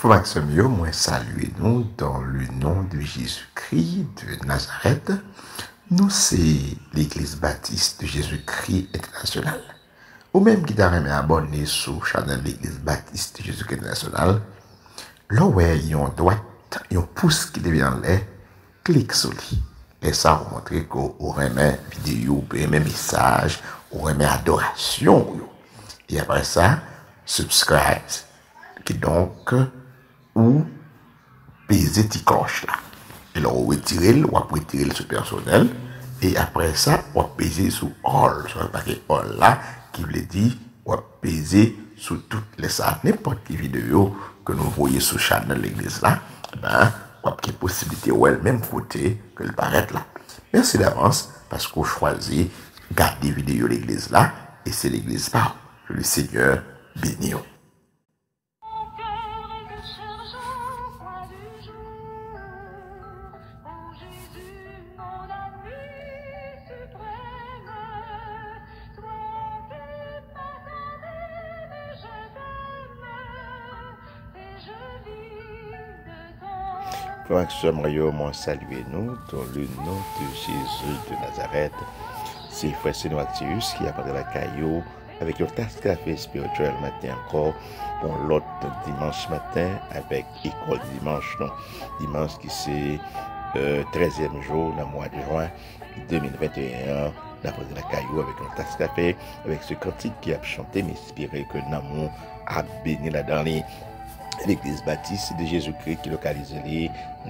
Frère Maxime, moi saluez-nous dans le nom de Jésus-Christ de Nazareth. Nous, c'est l'Église baptiste de Jésus-Christ international. Ou même qui t'a remis abonné sur la chaîne de l'Église baptiste de Jésus-Christ international. Là où il y a une droite, il y a un pouce qui devient là, clique sur lui. Et ça va montrer qu'on remet vidéo, on remet message, on remet adoration. Et après ça, subscribe. Qui donc, ou peser ti cloche là. Et là, on retire, on va retirer le personnel. Et après ça, on va peser sur all. Sur le paquet all là, qui veut dire, on va peser sur toutes les salles. N'importe quelle vidéo que nous voyons sur la chaîne de l'église là, ben, on a une possibilité ou elle même côté que le paraître là. Merci d'avance parce qu'on choisit garder vidéo de l'église là. Et c'est l'église là. Que le Seigneur bénisse. Frère moi saluez-nous dans le nom de Jésus de Nazareth. C'est Frère Sino Actius qui a parlé la caillou avec une tasse café spirituel matin encore pour l'autre dimanche matin avec école dimanche. Non? Dimanche qui c'est 13e jour dans le mois de juin 2021. D'après la caillou avec une tasse café avec ce cantique qui a chanté m'inspirer que l'amour a béni la dernière. L'église baptiste de Jésus-Christ qui localise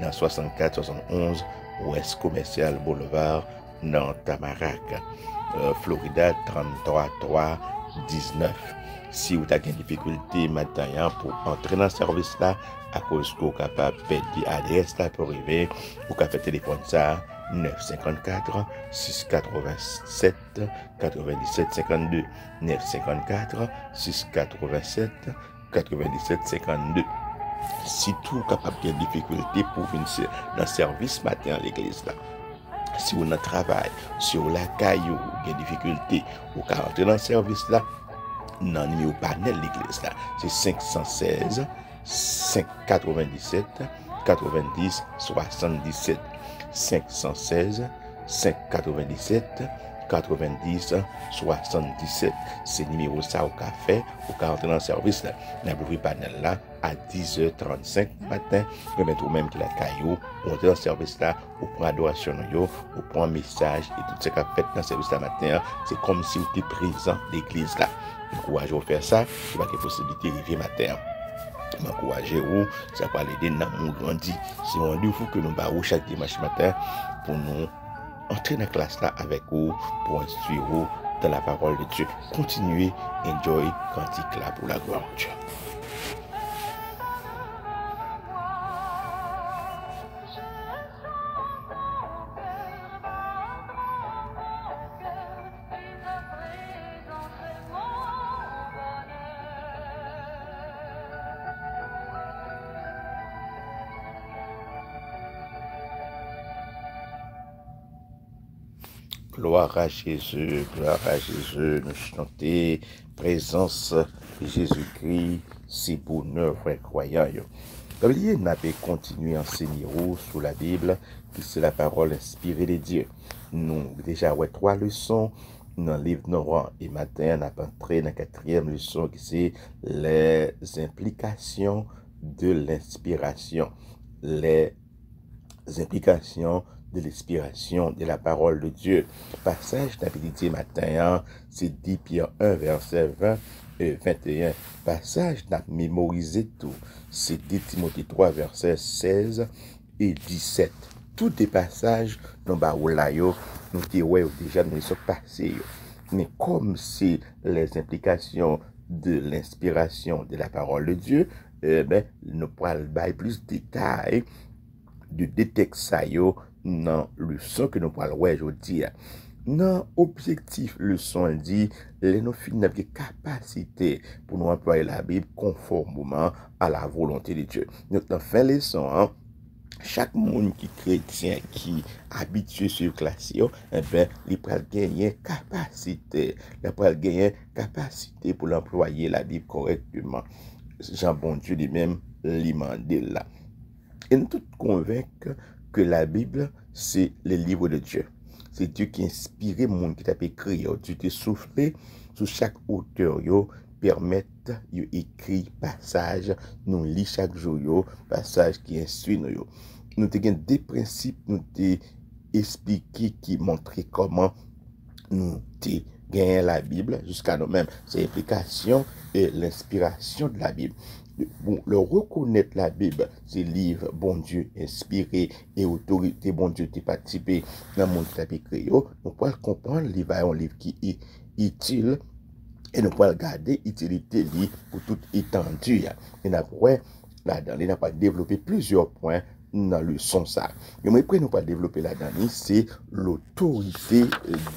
dans 64-71 Ouest Commercial Boulevard dans Tamarack, Florida 33319. Si vous avez des difficultés maintenant pour entrer dans ce service là, à cause que vous êtes capable de perdre l'adresse là pour arriver, vous pouvez faire téléphone ça 954 687 97 52 954 687 97 52. Si tout capable de difficulté pour venir dans le service matin à l'église là, si vous avez un travail sur la caillou, vous avez des difficultés, vous pouvez entrer dans le service là, dans le numéro panel de l'église là, c'est 516 597 90 77 516 597 90 77. C'est numéro ça au café ou quand entrer dans le service là. N'a ouvrir panel là à 10h35 matin. Remettre au même que la caillou, on entre dans le service là, ou prend adoration yo, ou prend message et tout ce qu'a fait dans le service là matin, c'est comme si vous étiez présent l'église là. Encouragez vous faire ça, il va y avoir possibilité d'arriver matin. M'encouragez-vous, ça va l'aider dans mon grandi. C'est un rendez-vous que nous avons chaque dimanche matin pour nous entrer dans la classe là avec vous pour instruire vous dans la parole de Dieu. Continuez, enjoy cantique là pour la gloire de Dieu. Gloire à Jésus, nous chantons présence de Jésus-Christ, c'est pour nous, frères croyants. Gabriel n'a pas continué à enseigner sur la Bible, qui c'est la parole inspirée de Dieu. Nous déjà 3 leçons dans le livre Noran et matin, on a entré dans la 4e leçon qui c'est les implications de l'inspiration. Les implications de l'inspiration de la parole de Dieu. Passage d'habilité matin, c'est 10 Pierre 1, verset 20 et 21. Passage d'à mémoriser tout, c'est 10 Timothée 3, verset 16 et 17. Tous des passages dans Baoulayo, nous disons déjà dans les passés. Mais comme c'est les implications de l'inspiration de la parole de Dieu, nous pourrons bailler plus de détails de détecter ça dans le son que nous parlons aujourd'hui. Dans objectif, le son dit, nous finissons avec capacité pour nous employer la Bible conformément à la volonté de Dieu. Nous avons fait les sons, chaque monde qui chrétien qui habitué sur classe, il peut gagner capacité, pour l'employer la Bible correctement. Jean bon Dieu lui-même li mandé là. Et nous tous convaincus que la Bible, c'est le livre de Dieu. C'est Dieu qui a inspiré le monde qui t'a écrit. Dieu t'a soufflé sur chaque auteur, permettre d'écrire passage, nous lit chaque jour, passage qui instruit nous. Nous avons des principes, nous avons expliqué qui montraient comment nous avons gagné la Bible jusqu'à nous-mêmes. C'est l'implication et l'inspiration de la Bible. Bon, le reconnaître la Bible, c'est livre, bon Dieu, inspiré et autorité, bon Dieu, t'es participé dans le monde qui t'a écrit. Nous pouvons comprendre, il va un livre qui est utile et nous pouvons garder utilité pour toute étendue. Et après, là-dedans, il n'a pas développé plusieurs points dans le son ça. Et moi, après, nous pas développer là-dedans, c'est l'autorité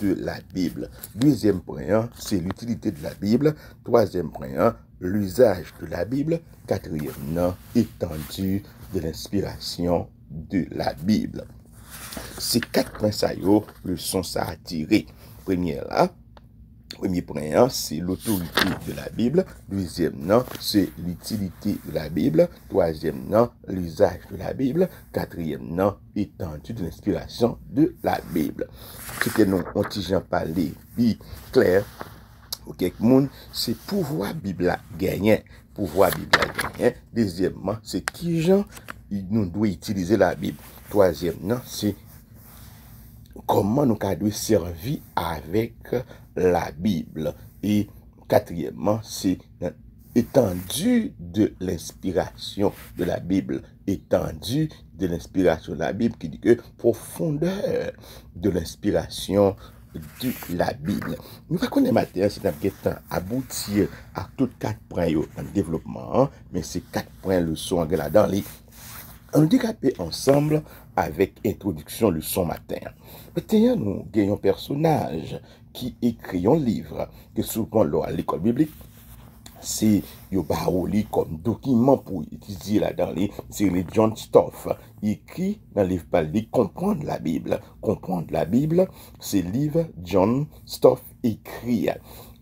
de la Bible. Deuxième point, c'est l'utilité de la Bible. Troisième point, l'usage de la Bible. Quatrième, étendue de l'inspiration de la Bible. Ces quatre points ça le son ça a tiré. Premier point, c'est l'autorité de la Bible. Deuxième, c'est l'utilité de la Bible. Troisième, l'usage de la Bible. Quatrième, étendue de l'inspiration de la Bible. Ce que nous avons parlé, clair, pour quelqu'un, c'est pouvoir Bible gagner. Pouvoir Bible gagner. Deuxièmement, c'est qui gens nous doit utiliser la Bible. Troisièmement, c'est comment nous devons servir avec la Bible. Et quatrièmement, c'est étendue de l'inspiration de la Bible. Étendue de l'inspiration de la Bible qui dit que profondeur de l'inspiration de la Bible. Nous va connaître matin, c'est un temps aboutir à tous quatre points dans le développement, mais ces quatre points le sont là-dedans. On nous décaper ensemble avec introduction le son matin. Maintenant, nous gagnons un personnage qui écrit un livre que souvent à l'école biblique, c'est Yobaoli comme document pour étudier là-dedans. C'est le John Stoff. Il écrit dans le livre parlé Comprendre la Bible. Comprendre la Bible, c'est le livre John Stoff écrit.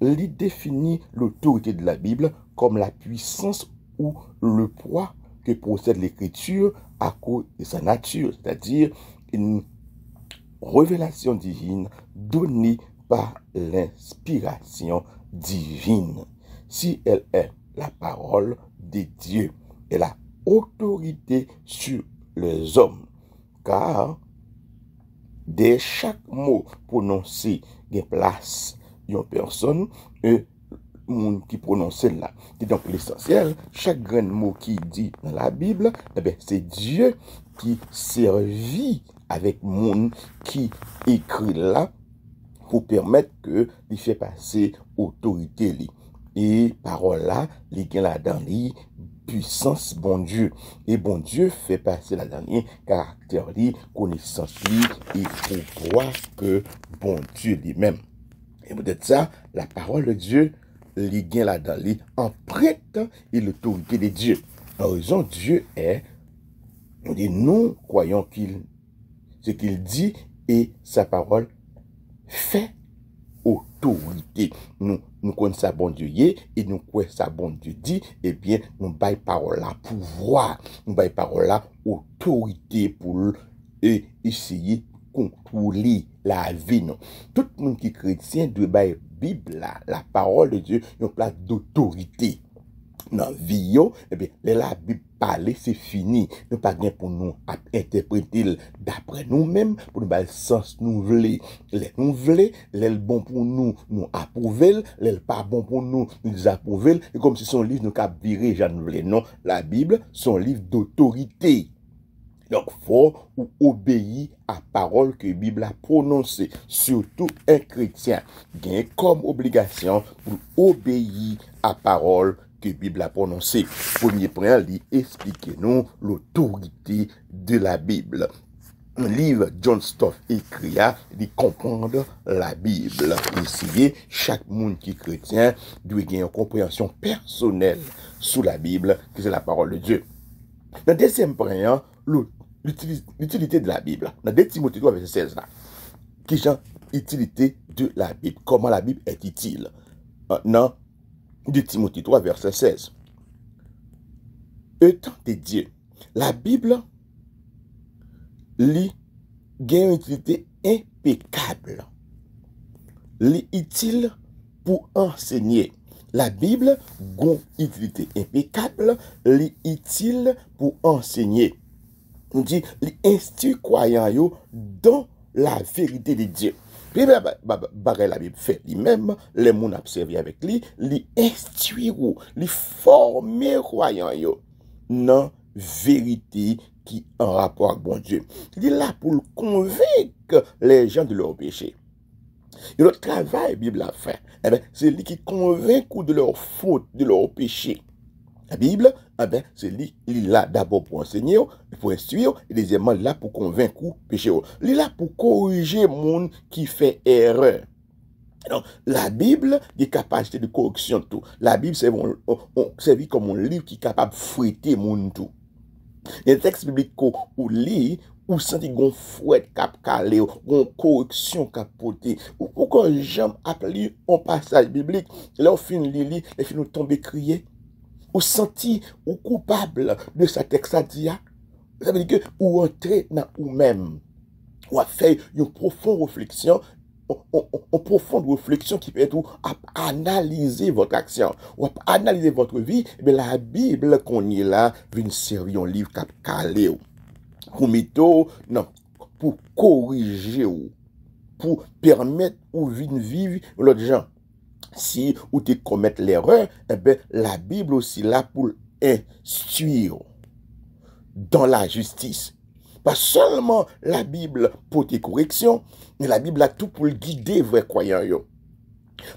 Il définit l'autorité de la Bible comme la puissance ou le poids que possède l'écriture à cause de sa nature, c'est-à-dire une révélation divine donnée par l'inspiration divine. Si elle est la parole de Dieu, elle a autorité sur les hommes, car de chaque mot prononcé, il y a place, il y a une personne, monde qui prononce là. Et donc l'essentiel, chaque grand mot qui dit dans la Bible, c'est Dieu qui servit avec monde qui écrit là pour permettre que il fait passer autorité li. Et parole là, les gain là-dedans li puissance bon Dieu. Et bon Dieu fait passer la dernière caractère li, connaissance li et pour voir que bon Dieu lui-même. Et peut-être ça, la parole de Dieu les gains là-dedans, les emprunte et l'autorité de Dieu. En raison, Dieu est, nous croyons ce qu'il dit et sa parole fait autorité. Nous connaissons ça bon Dieu et nous croyons ça bon Dieu dit, et bien, nous baillons parole là pouvoir, nous baillons parole là autorité pour essayer contrôler la vie. Non. Tout le monde qui est chrétien doit bailler Bible là, la parole de Dieu, une place d'autorité. Dans la vie, eh bien, la Bible parler, c'est fini. Nous pas bien pour nous interpréter d'après nous-mêmes, pour nous donner le sens nous voulons. Nous voulons, les bon pour nous, nous approuver, les pas bon pour nous, nous désapprouver. Et comme si son livre nous cap virer, j'en voulais. Non, la Bible, son livre d'autorité. Donc, faut obéir à la parole que la Bible a prononcée. Surtout un chrétien gagne comme obligation pour obéir à la parole que la Bible a prononcée. Premier point, il explique nous l'autorité de la Bible. Un livre John Stoff écrit, il comprendre la Bible. Ici, chaque monde qui est chrétien doit avoir une compréhension personnelle sur la Bible, que c'est la parole de Dieu. Dans le deuxième point, l'utilité de la Bible. Dans 2 Timothée 3, verset 16, là, qui est l'utilité de la Bible. Comment la Bible est utile. Dans 2 Timothée 3, verset 16. Étant de Dieu, la Bible li gen une utilité impeccable. Li utile pour enseigner. La Bible gon utilité impeccable, li utile pour enseigner. On dit, li instruit croyant yo dans la vérité de Dieu. Puis, la Bible fait lui-même, les gens observent avec lui, li instruit ou, li former croyant yo dans vérité qui en rapport avec bon Dieu. Il est là pour convaincre les gens de leur péché. Et le travail, la Bible a fait, c'est lui qui convainc de leur faute, de leur péché. La Bible, c'est lui, il est là d'abord pour enseigner, pour instruire, et deuxièmement, là pour convaincre ou péché. Il est là pour corriger le monde qui fait erreur. Donc, la Bible est capacité de correction tout. La Bible, c'est vu comme un livre qui est capable de fouetter le monde tout. Les textes bibliques qu'on lit, ou senti gon fouet cap calé, gon correction cap porté, ou quand j'aime appeler un passage biblique, là on fin lili, et fin nous tomber crier, ou senti ou coupable de sa texte à dire, ça veut dire que ou entrer dans ou même, ou a fait une profonde réflexion, une profonde réflexion qui peut être à analyser votre action, ou à analyser votre vie, et bien la Bible qu'on y est là, vient servir un livre cap calé. Pour mettre, non, pour corriger ou pour permettre ou vivre l'autre gens. Si ou te commettre l'erreur, eh ben la Bible aussi là pour instruire dans la justice. Pas seulement la Bible pour tes corrections, mais la Bible a tout pour le guider vrai croyant yo.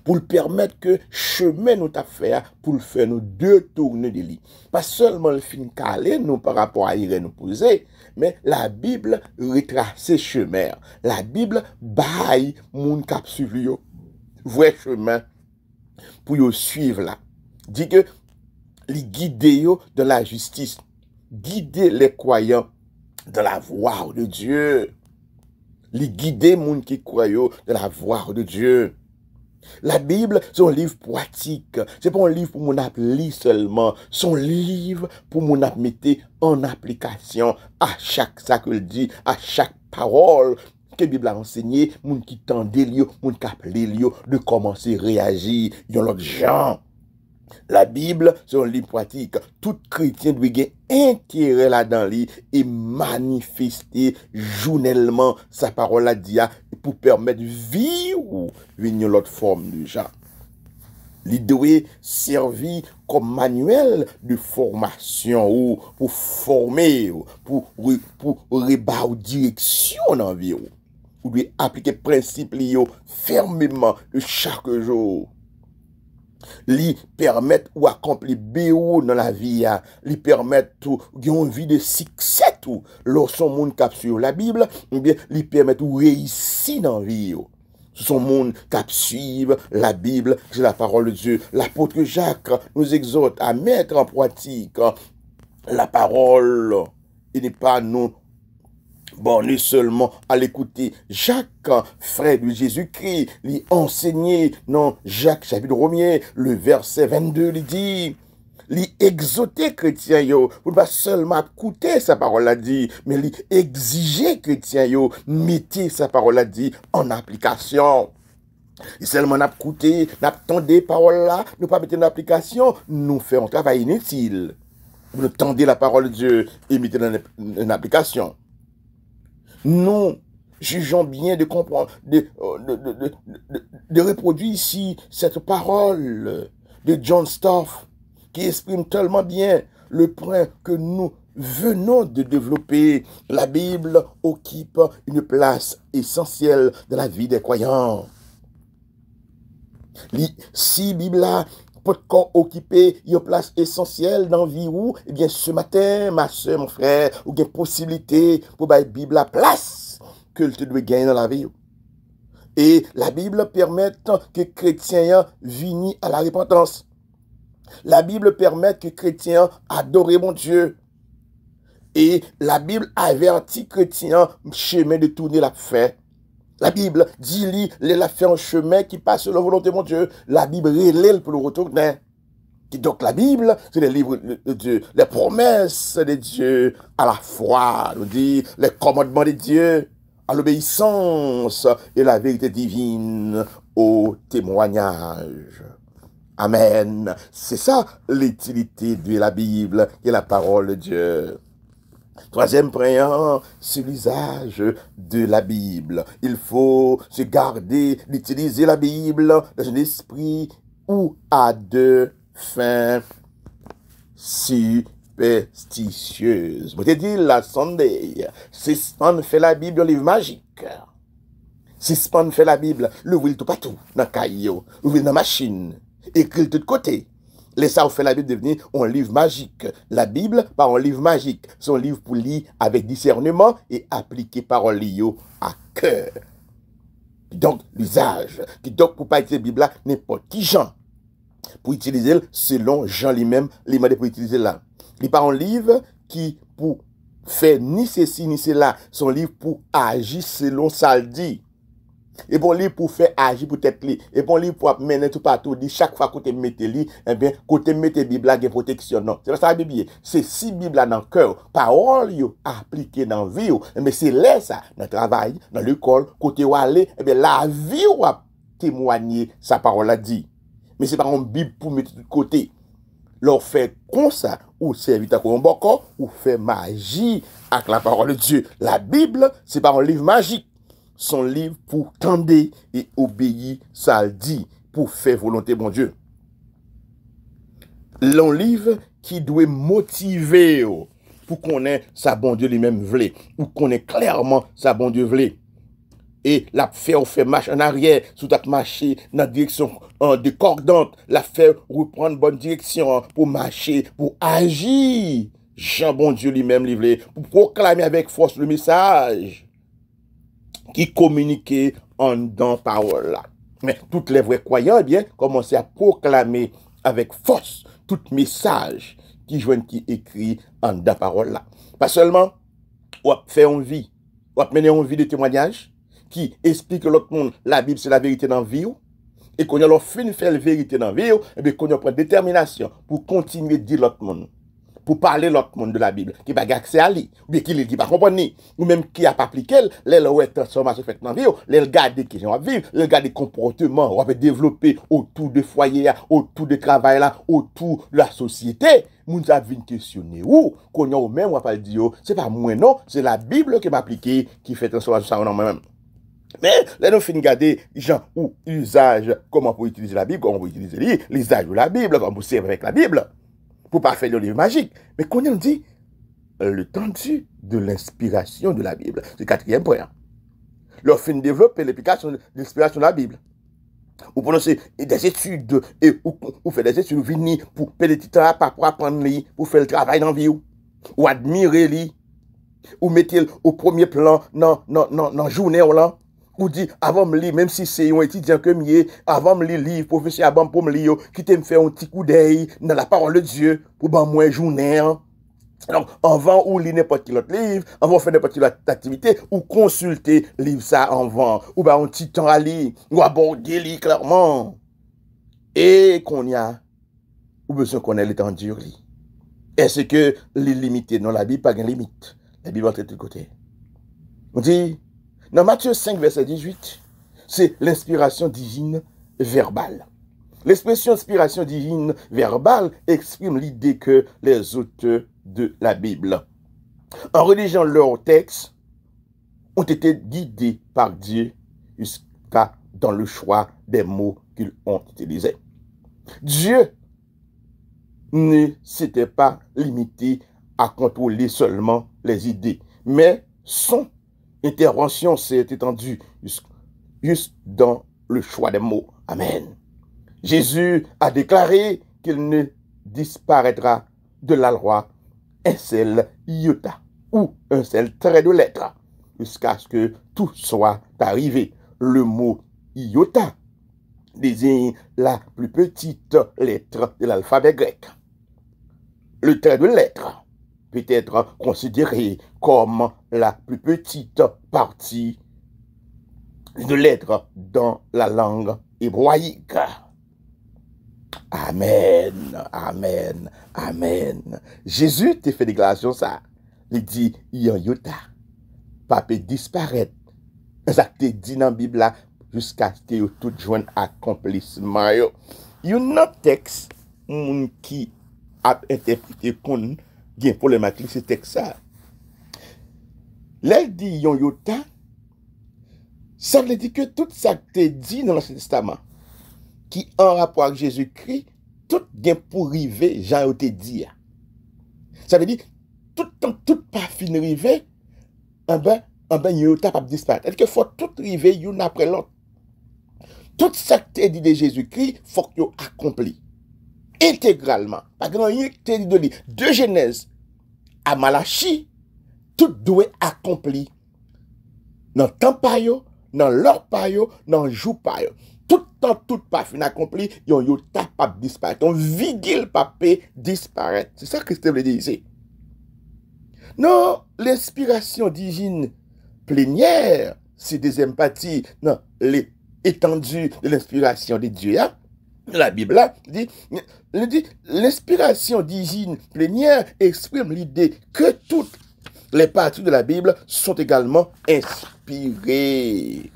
Pour le permettre que chemin nous t'a fait pour le faire nous détourner de lui. Pas seulement le fin calé nous par rapport à nous poser, mais la Bible retrace chemin. La Bible baille moun k'ap suivre yo vrai chemin pour yo suivre là. Dit que li guide yo dans la justice, guider les croyants dans la voie de Dieu. Li guider moun qui croient yo dans la voie de Dieu. La Bible, c'est un livre pratique. C'est pas un livre pour mon lire seulement. C'est un livre pour mon mettre en application à chaque ça que dit, à chaque parole que la Bible a enseigné, moun qui tendait lio, moun qui appelé lio, de commencer à réagir dans l'autre genre. La Bible, c'est un livre pratique. Tout chrétien doit avoir intérêt là-dedans et manifester journellement sa parole à dire pour permettre de vivre une autre forme de gens. Il doit servir comme manuel de formation ou pour former, pour rebattre direction dans la vie. Vous devez appliquer le principe fermement de chaque jour. Li permettre ou accomplir béo dans la vie, li permettre ou une vie de succès tout lorsqu'on monde cap sur la Bible, ou bien li permettre ou réussir dans la vie. Ce sont monde cap suivre la Bible, c'est la parole de Dieu. L'apôtre Jacques nous exhorte à mettre en pratique la parole. Il n'est pas nous borné seulement à l'écouter. Jacques, frère de Jésus-Christ, lui enseigné dans Jacques chapitre 1er, le verset 22, il dit, lui exhorter chrétien yo, pour pas seulement écouter sa parole a dit, mais lui exiger chrétien yo, mettez sa parole a dit en application. Et seulement n'écouter, n'attendez parole là, nous pas mettre en application, nous faisons un travail inutile. Nous tendez la parole de Dieu et mettez en application. Nous jugeons bien de comprendre, de reproduire ici cette parole de John Stott qui exprime tellement bien le point que nous venons de développer. La Bible occupe une place essentielle dans la vie des croyants. Si la Bible a peut occuper une place essentielle dans la vie où, eh bien, ce matin, ma soeur, mon frère, ou une possibilité pour la Bible la place que tu dois gagner dans la vie. Et la Bible permet que les chrétiens viennent à la repentance. La Bible permet que les chrétiens adorent mon Dieu. Et la Bible avertit les chrétiens chemin de tourner la fait. La Bible dit, il a fait un chemin qui passe selon la volonté de mon Dieu. La Bible relève pour le retourner. Qui donc la Bible, c'est les livres de Dieu, les promesses de Dieu à la foi, nous dit les commandements de Dieu à l'obéissance et la vérité divine au témoignage. Amen. C'est ça l'utilité de la Bible et la parole de Dieu. Troisième point, c'est l'usage de la Bible. Il faut se garder d'utiliser la Bible dans un esprit ou à deux fins superstitieuses. Je te dis la Sunday, si on fait la Bible, un livre magique. Si on fait la Bible, l'ouvrir tout partout, dans le caillou, l'ouvrir dans la machine, écrire de tout côté. Laissez ça fait la Bible devenir un livre magique. La Bible, pas un livre magique. C'est un livre pour lire avec discernement et appliquer parole à cœur. Donc, l'usage. Donc, pour pas utiliser la Bible là, n'importe qui Jean. Pour utiliser selon Jean lui-même, il m'a dit pour utiliser là. Il n'est pas un livre qui, pour faire ni ceci ni cela, son livre pour agir selon ça le dit. Et bon livre pour faire agir pour tête li. Et bon livre pour mener tout partout. Dit chaque fois que tu mets li, eh bien, côté mette Bible là, il y a protection. Non. C'est pas ça la Bible. C'est si Bible là dans le cœur, parole yo appliquée dans la vie. Mais c'est là ça, dans le travail, dans l'école, côté où aller, eh bien, la vie ou a témoigner sa parole a dit. Mais c'est pas une Bible pour mettre de côté. Leur fait comme ça, ou servir à un boko, ou fait magie avec la parole de Dieu. La Bible, c'est pas un livre magique. Son livre pour tendre et obéir, ça le dit, pour faire volonté bon Dieu. L'un livre qui doit motiver pour qu'on ait sa bon Dieu lui-même voulait, ou qu'on ait clairement sa bon Dieu voulait. Et la fait marche en arrière, sous ta marcher dans la direction décordante, la faire reprendre bonne direction pour marcher, pour agir. Jean bon Dieu lui-même livré, pour proclamer avec force le message qui communiquait en dans parole là. Mais toutes les vrais croyants, eh bien, commençaient à proclamer avec force tout message qui joignent qui écrit en dans parole là. Pas seulement, on fait une vie, on mener une vie de témoignage qui explique à l'autre monde la Bible c'est la vérité dans la vie. Et qu'on a leur fin faire la vérité dans la vie, et bien qu'on a pris détermination pour continuer de dire l'autre monde. Pour parler l'autre monde de la Bible, qui n'a pas accès à lui, ou bien qui ne pas comprendre, ou même qui n'a pas appliqué, les transformations faites dans la vie, les garder qui vont vivre, les garder comportements, on va développer autour de foyer, autour de travail, là, autour de la société. Nous avons questionné où, qu'on a même, on va pas le dire, c'est pas moi, non, c'est la Bible qui m'a appliqué, qui fait transformation dans moi-même. Mais, là, nous finissons de regarder, gens, ou usage, comment pour utiliser la Bible, comment pour utiliser l'usage de la Bible, comment pour servir avec la Bible. Pour pas faire le livre magique. Mais qu'on a dit, le tendu de l'inspiration de la Bible. C'est le quatrième point. Leur fin de développer l'application de l'inspiration de la Bible. Ou prononcer des études, et ou faire des études, venir pour payer des temps, pour apprendre, pour faire le travail dans la vie, ou admirer, ou mettre au premier plan dans journée, là. Ou dit, avant me lire, même si c'est un étudiant que mieux, avant me lire livre, professeur avant pour me lire, qui t'aime faire un petit coup d'œil dans la parole de Dieu, pour ben moins journée. Donc, avant ou lire n'importe quel autre livre, avant faire n'importe quelle autre activité, ou consulter livre ça avant, ou ben un petit temps à lire, ou aborder lire clairement. Et qu'on y a, ou besoin qu'on ait le temps dur lire. Est-ce que les limités dans la Bible, pas de limite? La Bible entre de côté. On dit, dans Matthieu 5, verset 18, c'est l'inspiration divine verbale. L'expression inspiration divine verbale exprime l'idée que les auteurs de la Bible, en rédigeant leur texte, ont été guidés par Dieu jusqu'à dans le choix des mots qu'ils ont utilisés. Dieu ne s'était pas limité à contrôler seulement les idées, mais son intervention s'est étendue juste dans le choix des mots. Amen. Jésus a déclaré qu'il ne disparaîtra de la loi un seul iota ou un seul trait de lettre jusqu'à ce que tout soit arrivé. Le mot iota désigne la plus petite lettre de l'alphabet grec. Le trait de lettre peut être considéré comme la plus petite partie de lettre dans la langue hébraïque. Amen, amen, amen. Jésus te fait déclaration ça. Il dit, yon yota, pas peut disparaître. Ça te dit dans la Bible là, jusqu'à ce que tout joigne accomplissement. Il y a un texte qui a interprété qu'on a problématique ce texte ça. Là, il dit yon yota, ça veut dire que tout ça que te dit dans l'Ancien Testament, qui en rapport avec Jésus-Christ, tout bien pour arriver, Jean te dit. Ça veut dire, tout pas fin arriver, yon t'a pas disparaître. C'est-à-dire qu'il faut tout arriver, yon après l'autre. Tout ça que te dit de Jésus-Christ, faut que yon accompli. Intégralement. Par exemple, yon te dit de lui, de Genèse à Malachie, tout doit accompli. Dans le temps pa yo, dans l'heure pa yo, dans le jour pa yo. Tout temps, tout pas fin accompli, yon t'a pas disparaître. Ton vigile pas peut disparaître. C'est ça que Christ veut dire ici. Non, l'inspiration divine plénière, c'est des empathies, non, l'étendue de l'inspiration de Dieu. Hein? La Bible là, dit l'inspiration divine plénière exprime l'idée que toutes les parties de la Bible sont également inspirées.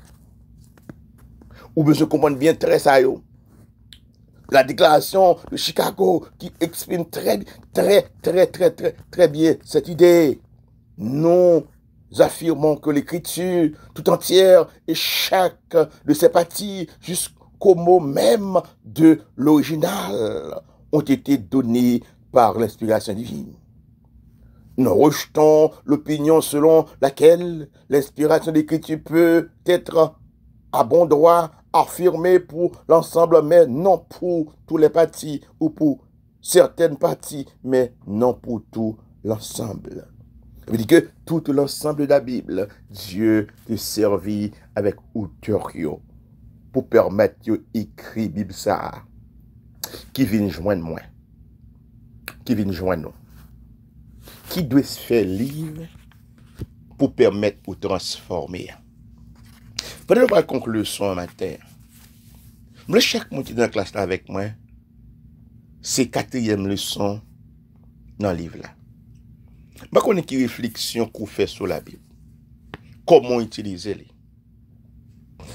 Ou besoin de comprendre bien très ça. La déclaration de Chicago qui exprime très bien cette idée. Nous affirmons que l'écriture tout entière et chaque de ses parties jusqu'au mot même de l'original ont été données par l'inspiration divine. Nous rejetons l'opinion selon laquelle l'inspiration d'écriture peut être à bon droit affirmée pour l'ensemble, mais non pour tous les parties, ou pour certaines parties, mais non pour tout l'ensemble. Ça veut dire que tout l'ensemble de la Bible, Dieu te servit avec hauteur pour permettre d'écrire la Bible ça, qui vient joindre moi, qui vient joindre nous, qui doit se faire livre pour permettre ou transformer. Pendant que je conclure son matin, chaque monde qui est dans la classe là avec moi, c'est quatrième leçon dans le livre là. Je connais qui réflexion qu'on fait sur la Bible. Comment utiliser les.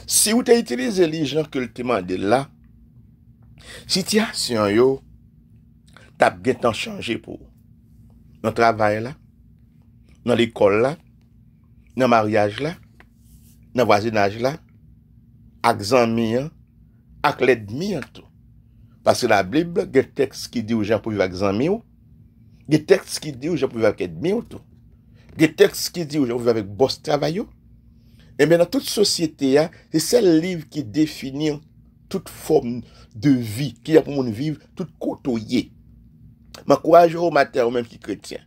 Si vous avez utilisé les gens que le demande là, situation yo, t'as bien temps changé pour dans le travail là, dans l'école là, dans le mariage là, dans le voisinage là, avec les amis, avec l'ennemi tout. Parce que la Bible, il y a des textes qui disent aux gens pour vivre avec les amis, il y a des textes qui disent aux gens pour vivre avec l'ennemi tout. Il y a des textes qui disent aux gens pour vivre avec boss travail. Et bien dans toute société, c'est ce livre qui définit toute forme de vie, qui a pour nous vivre, tout côtoyer. M'encourage au matin, même qui chrétien.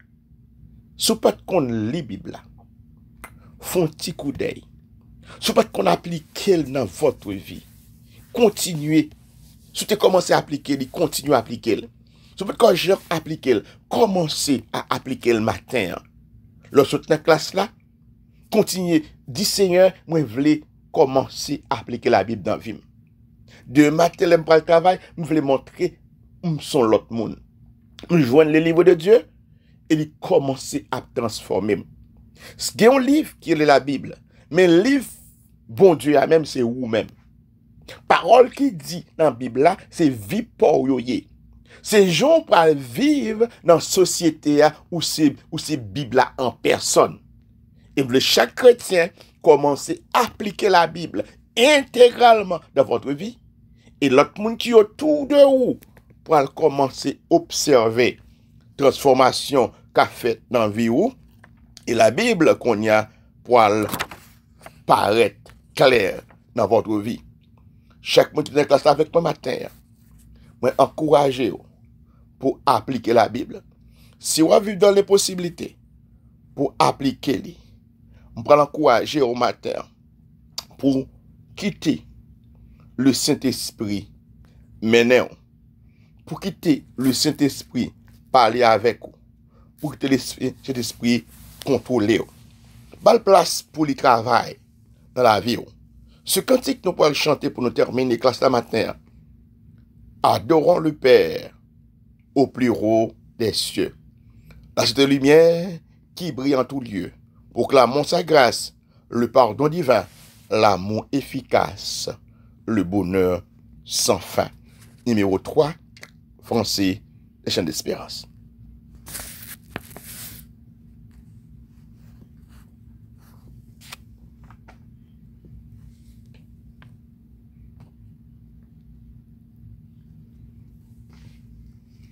Si pas qu'on lit la Bible, font un petit coup d'œil. Si pas qu'on applique dans votre vie, continuez. Si tu commencez à appliquer, continuez à appliquer. Si pas qu'on j'ai appliqué, commencez à appliquer le matin. Lorsque vous êtes dans la classe là, continuez. Dis Seigneur, moi je voulais commencer à appliquer la Bible dans la vie. De matin, je vais le travail, je voulais montrer son l'autre monde. Je joigne le livre de Dieu et il commence à transformer. C'est un livre qui est la Bible, mais le livre, bon Dieu, même c'est vous-même. Parole qui dit dans la Bible là, c'est vie pour yoye. C'est gens pour vivre dans la société où c'est Bible là en personne. Et chaque chrétien commence à appliquer la Bible intégralement dans votre vie. Et l'autre monde qui est autour de vous pour commencer à observer transformation qu'a fait dans la vie ou et la Bible qu'on y a pour paraître clair dans votre vie. Chaque monde qui est dans la classe avec moi matin, moi encourager pour appliquer la Bible. Si vous vivez dans les possibilités pour appliquer les, on prend l'encourager au matin pour quitter le Saint-Esprit maintenant, pour quitter le Saint-Esprit parler avec vous, pour quitter le Saint-Esprit contrôler. Belle place pour le travail dans la vie. Ce cantique nous pourrons chanter pour nous terminer la classe la matin. Adorons le Père au plus haut des cieux. La cette lumière qui brille en tout lieu. Proclamons sa grâce, le pardon divin, l'amour efficace, le bonheur sans fin. Numéro 3, français, les chaînes d'espérance.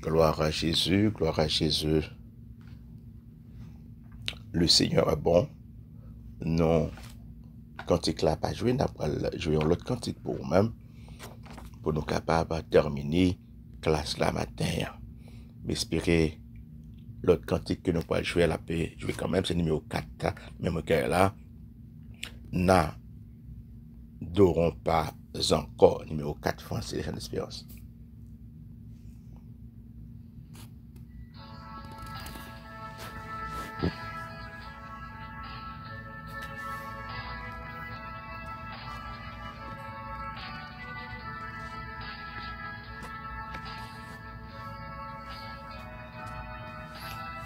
Gloire à Jésus, gloire à Jésus. Le Seigneur est bon. Non, cantique là pas joué, n'a pas joué l'autre cantique pour nous-mêmes, pour nous capables de terminer classe là matin. J'espère l'autre cantique que nous pouvons jouer, la paix, jouer quand même, c'est numéro 4, même que là, n'adorons pas encore, numéro 4, français, les chaînes d'espérance.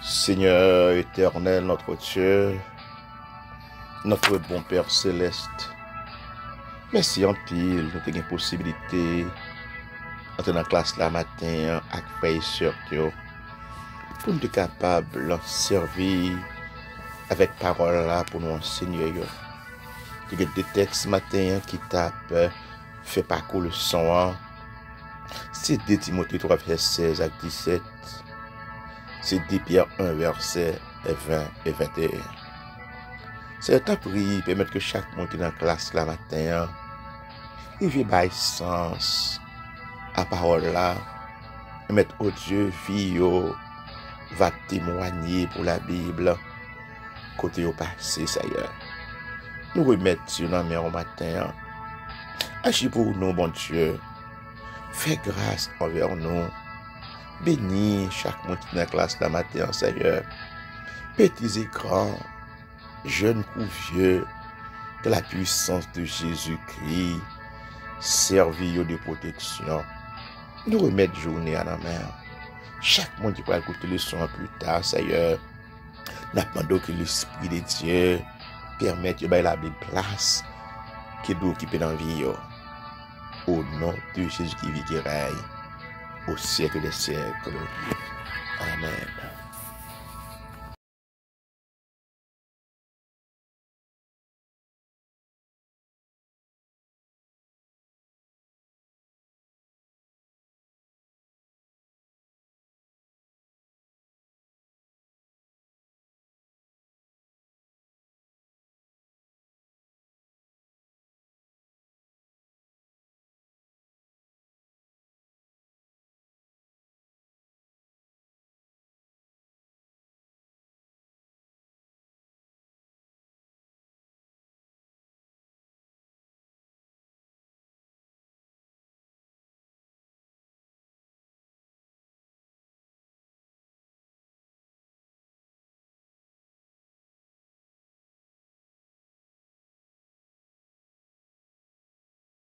Seigneur éternel, notre Dieu, notre bon Père céleste, merci en pile, nous avons une possibilité d'entrer dans la classe là matin avec frères et sœurs pour nous être capables de servir avec parole là pour nous enseigner. Il y a des textes matin qui tapent, fait parcours le son. C'est 2 Timothée 3, verset 16 à 17. C'est 2 Pierre 1, verset 20 et 21. C'est un prière permettre que chaque monde qui est dans la classe là matin, il vient by sens à parole là, et mettre au Dieu vie va témoigner pour la Bible côté au passé ça y est. Nous remettons sur la mer au matin. Agis pour nous, bon Dieu. Fais grâce envers nous. Bénis chaque monde qui est dans la classe la matin, Seigneur. Petits et grands, jeunes ou vieux, que la puissance de Jésus-Christ serve de protection. Nous remettons journée à la mer. Chaque monde qui va écouter le son plus tard, Seigneur. Nous demandons que l'Esprit de Dieu permette de la place qui doit occuper dans la vie. Au nom de Jésus qui vit qui règne au siècle des siècles. Amen.